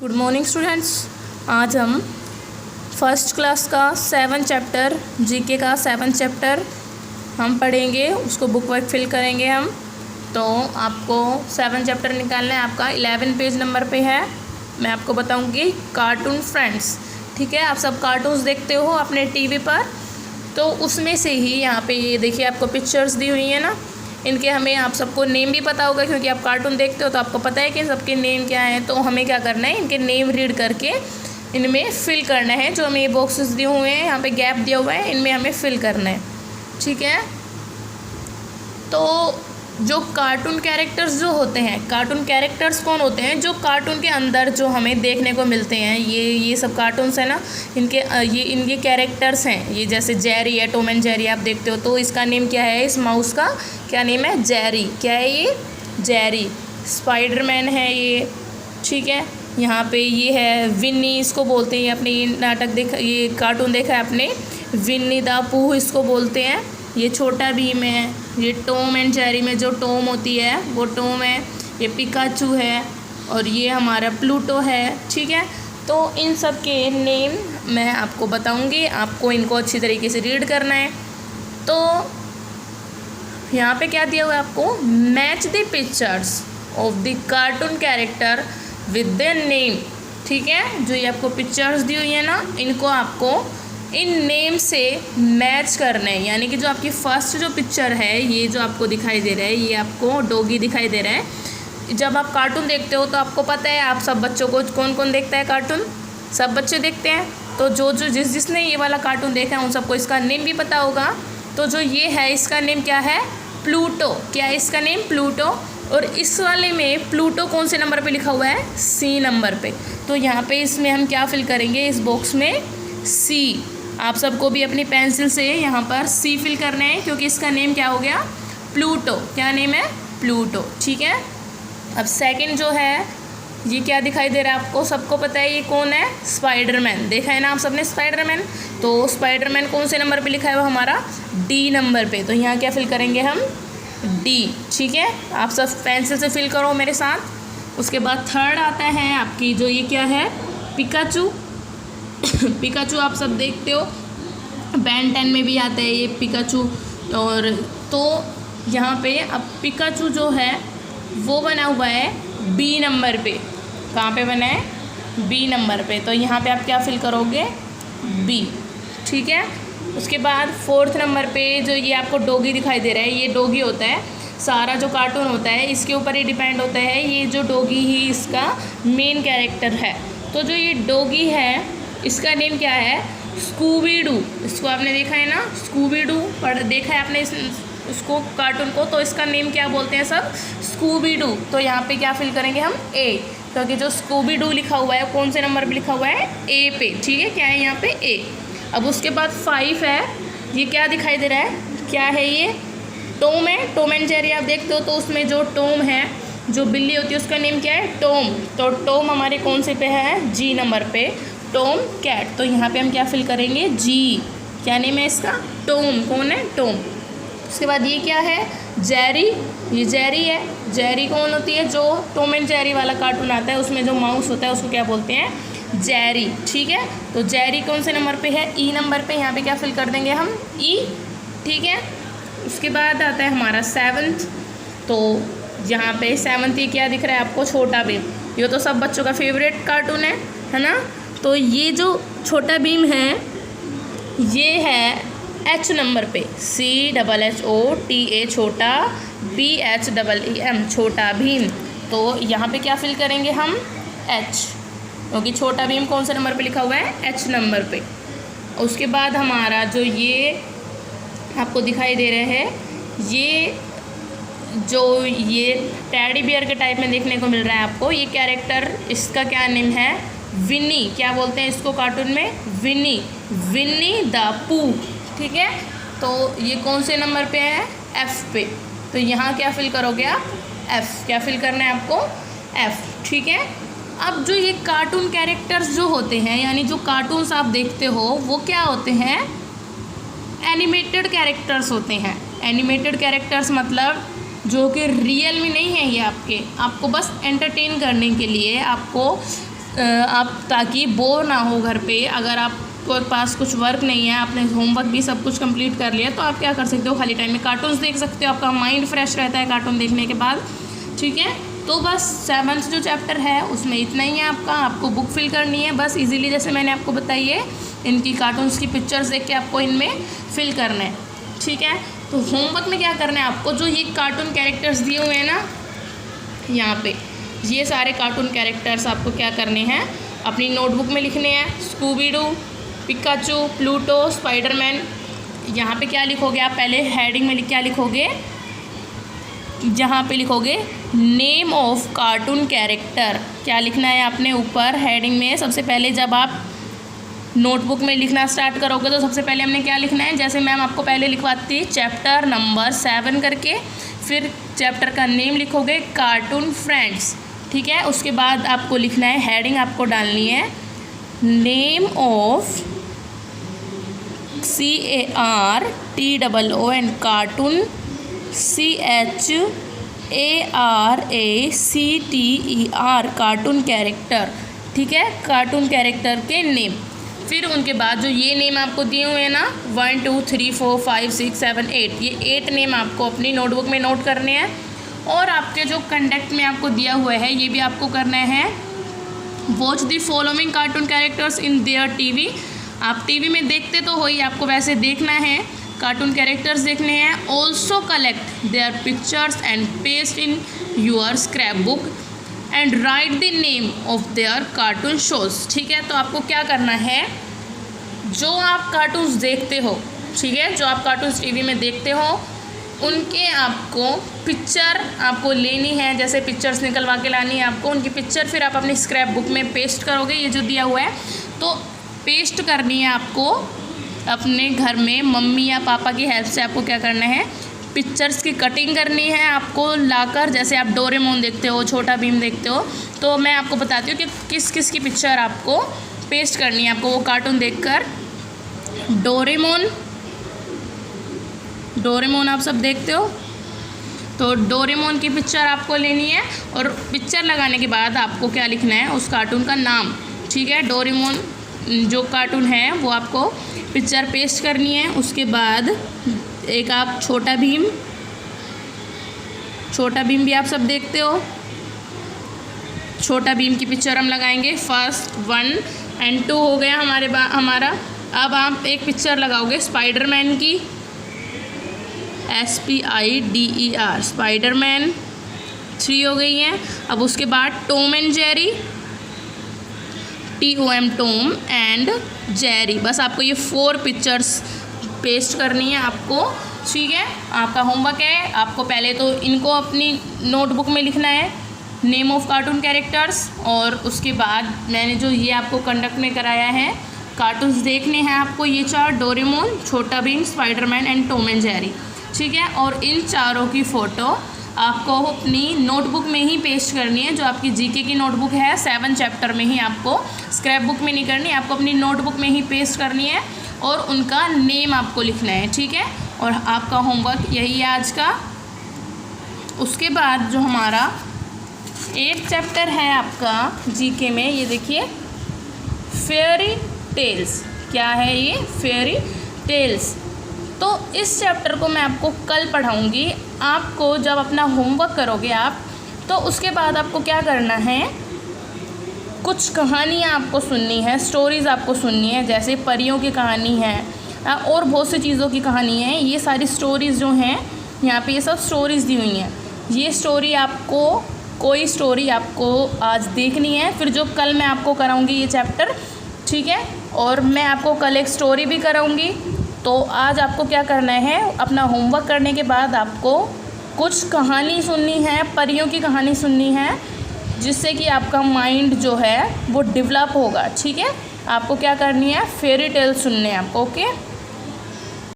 Good morning students. आज हम first class का 7 चैप्टर जीके का 7 चैप्टर हम पढ़ेंगे, उसको बुक वर्क फिल करेंगे हम। तो आपको 7 चैप्टर निकालना है, आपका 11 पेज नंबर पे है। मैं आपको बताऊंगी कार्टून फ्रेंड्स, ठीक है। आप सब कार्टून्स देखते हो अपने टीवी पर, तो उसमें से ही यहाँ पे ये देखिए आपको पिक्चर्स दी हुई है ना, इनके हमें आप सबको नेम भी पता होगा क्योंकि आप कार्टून देखते हो तो आपको पता है कि सबके नेम क्या हैं। तो हमें क्या करना है, इनके नेम रीड करके इनमें फिल करना है। जो हमें ये बॉक्सेस दिए हुए हैं, यहाँ पे गैप दिया हुआ है, इनमें हमें फिल करना है, ठीक है। तो जो कार्टून कैरेक्टर्स जो होते हैं, कार्टून कैरेक्टर्स कौन होते हैं? जो कार्टून के अंदर जो हमें देखने को मिलते हैं, ये सब कार्टून्स हैं ना, इनके कैरेक्टर्स हैं। ये जैसे जेरी है, टॉम एंड जेरी आप देखते हो, तो इसका नेम क्या है? इस माउस का क्या नेम है? जेरी। क्या है ये? जेरी। स्पाइडरमैन है ये, ठीक है। यहाँ पे ये है विन्नी, इसको बोलते हैं। अपने ये नाटक देखा, ये कार्टून देखा है आपने, विन्नी द पूह इसको बोलते हैं। ये छोटा भीम है। ये टॉम एंड जेरी में जो टॉम होती है वो टॉम है। ये पिकाचू है और ये हमारा प्लूटो है, ठीक है। तो इन सब के नेम मैं आपको बताऊंगी, आपको इनको अच्छी तरीके से रीड करना है। तो यहाँ पे क्या दिया हुआ है आपको? Match the pictures of the cartoon character with the name, ठीक है। जो ये आपको पिक्चर्स दी हुई है ना, इनको आपको इन नेम से मैच करना है। यानी कि जो आपकी फर्स्ट जो पिक्चर है, ये जो आपको दिखाई दे रहा है, ये आपको डॉगी दिखाई दे रहा है। जब आप कार्टून देखते हो तो आपको पता है, आप सब बच्चों को कौन कौन देखता है कार्टून? सब बच्चे देखते हैं। तो जिसने ये वाला कार्टून देखा है उन सबको इसका नेम भी पता होगा। तो जो ये है, इसका नेम क्या है? प्लूटो। क्या है इसका नेम? प्लूटो। और इस वाले में प्लूटो कौन से नंबर पे लिखा हुआ है? सी नंबर पे। तो यहाँ पे इसमें हम क्या फिल करेंगे? इस बॉक्स में सी। आप सबको भी अपनी पेंसिल से यहाँ पर सी फिल करना है क्योंकि इसका नेम क्या हो गया? प्लूटो। क्या नेम है? प्लूटो, ठीक है। अब सेकंड जो है, ये क्या दिखाई दे रहा है आपको? सबको पता है ये कौन है? स्पाइडरमैन। देखा है ना आप सबने स्पाइडरमैन? तो स्पाइडरमैन कौन से नंबर पे लिखा है? वो हमारा डी नंबर पे। तो यहाँ क्या फिल करेंगे हम? डी, ठीक है। आप सब पेंसिल से फिल करो मेरे साथ। उसके बाद थर्ड आता है आपकी, जो ये क्या है? पिकाचू। पिकाचू आप सब देखते हो, Ben 10 में भी आता है ये पिकाचू। और तो यहाँ पे अब पिकाचू जो है वो बना हुआ है बी नंबर पे। कहाँ पे बना है? बी नंबर पे। तो यहाँ पे आप क्या फिल करोगे? बी, ठीक है। उसके बाद फोर्थ नंबर पे जो ये आपको डॉगी दिखाई दे रहा है, ये डॉगी होता है। सारा जो कार्टून होता है इसके ऊपर ही डिपेंड होता है। ये जो डॉगी ही इसका मेन कैरेक्टर है। तो जो ये डॉगी है, इसका नेम क्या है? Scooby Doo. इसको आपने देखा है ना, स्कूबी डू देखा है आपने उसको कार्टून को। तो इसका नेम क्या बोलते हैं सब? Scooby Doo. तो यहाँ पे क्या फिल करेंगे हम? ए, क्योंकि जो स्कूबी डू लिखा हुआ है कौन से नंबर पे लिखा हुआ है? ए पे, ठीक है। क्या है यहाँ पे? ए। अब उसके बाद 5 है, ये क्या दिखाई दे रहा है? क्या है ये? टॉम है। टॉम एंड जेरी आप देखते हो तो उसमें जो टॉम है, जो बिल्ली होती है, उसका नेम क्या है? टॉम। तो टॉम हमारे कौन से पे है? जी नंबर पे। Tom cat. तो यहाँ पे हम क्या फिल करेंगे? जी। क्या नेम है इसका? टॉम। कौन है? टॉम। उसके बाद ये क्या है? जेरी। ये जेरी है। जेरी कौन होती है? जो टॉम एंड जेरी वाला कार्टून आता है उसमें जो माउस होता है उसको क्या बोलते हैं? जेरी, ठीक है। तो जेरी कौन से नंबर पे है? ई नंबर पे। यहाँ पे क्या फिल कर देंगे हम? ई, ठीक है। उसके बाद आता है हमारा 7th। तो यहाँ पे 7th ये क्या दिख रहा है आपको? छोटा भीम। ये तो सब बच्चों का फेवरेट कार्टून है ना। तो ये जो छोटा भीम है, ये है H नंबर पे। CHHOTA छोटा, BHEEM छोटा भीम। तो यहाँ पे क्या फिल करेंगे हम? H, क्योंकि छोटा भीम कौन से नंबर पे लिखा हुआ है? H नंबर पे। उसके बाद हमारा जो ये आपको दिखाई दे रहे हैं, ये टैडी बियर के टाइप में देखने को मिल रहा है आपको। ये कैरेक्टर, इसका क्या नेम है? विन्नी। क्या बोलते हैं इसको कार्टून में? विन्नी। विन्नी द पूह, ठीक है। तो ये कौन से नंबर पे है? एफ पे। तो यहाँ क्या फिल करोगे आप? एफ। क्या फिल करना है आपको? एफ, ठीक है। अब जो ये कार्टून कैरेक्टर्स जो होते हैं, यानी जो कार्टून्स आप देखते हो, वो क्या होते हैं? एनिमेटेड कैरेक्टर्स होते हैं। एनिमेटेड कैरेक्टर्स मतलब जो कि रियल में नहीं है, ये आपको बस एंटरटेन करने के लिए आपको आप ताकि बोर ना हो घर पे। अगर आपके पास कुछ वर्क नहीं है, आपने होमवर्क भी सब कुछ कंप्लीट कर लिया, तो आप क्या कर सकते हो, खाली टाइम में कार्टून्स देख सकते हो। आपका माइंड फ्रेश रहता है कार्टून देखने के बाद। ठीक है, तो बस 7th जो चैप्टर है उसमें इतना ही है आपका। आपको बुक फिल करनी है बस इजीली, जैसे मैंने आपको बताई है। इनकी कार्टून्स की पिक्चर्स देख के आपको इनमें फिल करना है। ठीक है, तो होमवर्क में क्या करना है आपको, जो ये कार्टून कैरेक्टर्स दिए हुए हैं ना यहाँ पे, ये सारे कार्टून कैरेक्टर्स आपको क्या करने हैं, अपनी नोटबुक में लिखने हैं। Scooby Doo, Pikachu, Pluto, Spiderman. यहाँ पे क्या लिखोगे आप, पहले हेडिंग में क्या लिखोगे, जहाँ पे लिखोगे नेम ऑफ कार्टून कैरेक्टर। क्या लिखना है आपने ऊपर हेडिंग में। सबसे पहले जब आप नोटबुक में लिखना स्टार्ट करोगे तो सबसे पहले हमने क्या लिखना है, जैसे मैम आपको पहले लिखवाती है चैप्टर नंबर 7 करके, फिर चैप्टर का नेम लिखोगे कार्टून फ्रेंड्स। ठीक है, उसके बाद आपको लिखना है, हेडिंग आपको डालनी है name of CARTOON cartoon CHARACTER cartoon character. ठीक है, कार्टून कैरेक्टर के नेम। फिर उनके बाद जो ये नेम आपको दिए हुए हैं ना 1 2 3 4 5 6 7 8, ये 8 नेम आपको अपनी नोटबुक में नोट करने हैं। और आपके जो कंडक्ट में आपको दिया हुआ है ये भी आपको करना है। Watch the following cartoon characters in their TV. आप टीवी में देखते तो हो ही, आपको वैसे देखना है, कार्टून कैरेक्टर्स देखने हैं। Also collect their pictures and paste in your scrap book and write the name of their cartoon shows. ठीक है, तो आपको क्या करना है, जो आप कार्टून्स देखते हो, ठीक है, जो आप कार्टून्स टीवी में देखते हो उनके आपको पिक्चर आपको लेनी है। जैसे पिक्चर्स निकलवा के लानी है आपको, उनकी पिक्चर फिर आप अपनी स्क्रैप बुक में पेस्ट करोगे। ये जो दिया हुआ है तो पेस्ट करनी है आपको अपने घर में। मम्मी या पापा की हेल्प से आपको क्या करना है, पिक्चर्स की कटिंग करनी है आपको लाकर। जैसे आप डोरेमोन देखते हो, छोटा भीम देखते हो, तो मैं आपको बताती हूँ कि किस किस की पिक्चर आपको पेस्ट करनी है। आपको वो कार्टून देखकर, डोरेमोन आप सब देखते हो, तो डोरेमोन की पिक्चर आपको लेनी है। और पिक्चर लगाने के बाद आपको क्या लिखना है, उस कार्टून का नाम। ठीक है, डोरेमोन जो कार्टून है वो आपको पिक्चर पेस्ट करनी है। उसके बाद एक आप छोटा भीम भी आप सब देखते हो, छोटा भीम की पिक्चर हम लगाएंगे। फर्स्ट 1 और 2 हो गया हमारा। अब आप एक पिक्चर लगाओगे स्पाइडरमैन की, SPIDER, स्पाइडरमैन 3 हो गई हैं। अब उसके बाद Tom and Jerry, TOM Tom and Jerry. बस आपको ये 4 पिक्चर्स पेस्ट करनी है आपको। ठीक है, आपका होमवर्क है, आपको पहले तो इनको अपनी नोटबुक में लिखना है, नेम ऑफ कार्टून कैरेक्टर्स। और उसके बाद मैंने जो ये आपको कंडक्ट में कराया है, कार्टून्स देखने हैं आपको ये 4, डोरेमोन, छोटा Bhim, Spiderman and Tom and Jerry. ठीक है, और इन चारों की फ़ोटो आपको अपनी नोटबुक में ही पेस्ट करनी है। जो आपकी जीके की नोटबुक है 7 चैप्टर में ही, आपको स्क्रैप बुक में नहीं करनी, आपको अपनी नोटबुक में ही पेस्ट करनी है और उनका नेम आपको लिखना है। ठीक है, और आपका होमवर्क यही है आज का। उसके बाद जो हमारा 8 चैप्टर है आपका जीके में, ये देखिए फेयरी टेल्स। क्या है ये, फेयरी टेल्स। तो इस चैप्टर को मैं आपको कल पढ़ाऊँगी। आपको जब अपना होमवर्क करोगे आप, तो उसके बाद आपको क्या करना है, कुछ कहानियाँ आपको सुननी है, स्टोरीज़ आपको सुननी है। जैसे परियों की कहानी है और बहुत सी चीज़ों की कहानी है। ये सारी स्टोरीज़ जो हैं यहाँ पे, ये सब स्टोरीज़ दी हुई हैं। ये स्टोरी आपको, कोई स्टोरी आपको आज देखनी है, फिर जो कल मैं आपको कराऊँगी ये चैप्टर। ठीक है, और मैं आपको कल एक स्टोरी भी कराऊँगी। तो आज आपको क्या करना है, अपना होमवर्क करने के बाद आपको कुछ कहानी सुननी है, परियों की कहानी सुननी है, जिससे कि आपका माइंड जो है वो डेवलप होगा। ठीक है, आपको क्या करनी है, फेरी टेल सुनने हैं आपको। ओके।